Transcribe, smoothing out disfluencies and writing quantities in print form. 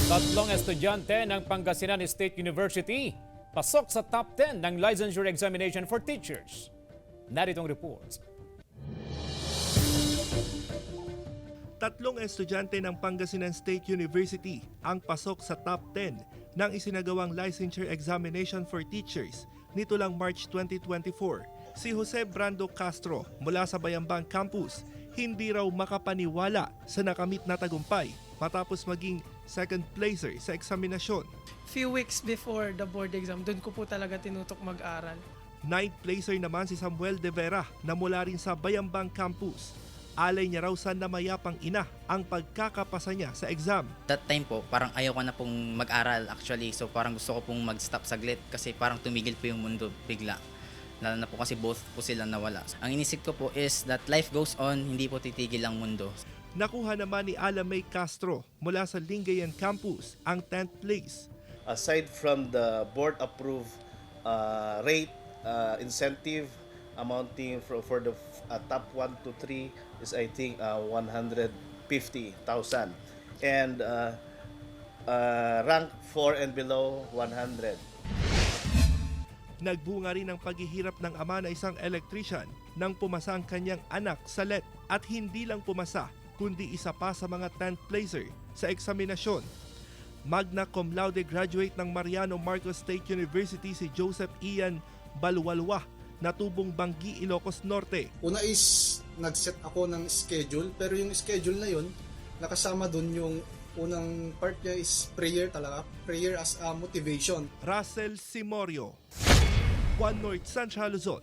Tatlong estudyante ng Pangasinan State University pasok sa top 10 ng licensure examination for teachers. Naritong report. Tatlong estudyante ng Pangasinan State University ang pasok sa top 10 ng isinagawang licensure examination for teachers nito lang March 2024. Si Jose Brando Castro mula sa Bayambang Campus hindi raw makapaniwala sa nakamit na tagumpay matapos maging second placer sa eksaminasyon. Few weeks before the board exam, doon ko po talaga tinutok mag-aral. Ninth placer naman si Samuel De Vera na mula rin sa Bayambang Campus. Alay niya raw sa namayapang ina ang pagkakapasa niya sa exam. That time po, parang ayaw ko na pong mag-aral actually. So parang gusto ko pong mag-stop saglit kasi parang tumigil po yung mundo bigla. Lalo na po kasi both po sila nawala. Ang inisip ko po is that life goes on, hindi po titigil ang mundo. Nakuha naman ni Alamay Castro mula sa Lingayen Campus ang 10th place. Aside from the board-approved rate incentive amounting for the top 1 to 3 is I think 150,000 and rank 4 and below 100. Nagbunga rin ang paghihirap ng ama na isang electrician nang pumasa ang kanyang anak sa LET at hindi lang pumasa kundi isa pa sa mga 10th placer sa eksaminasyon. Magna cum laude graduate ng Mariano Marcos State University si Joseph Ian Balwalwa na tubong Banggi, Ilocos Norte. Una is nag-set ako ng schedule, pero yung schedule na yun, nakasama dun yung unang part niya is prayer talaga, prayer as a motivation. Russell Simorio, One North Central Luzon,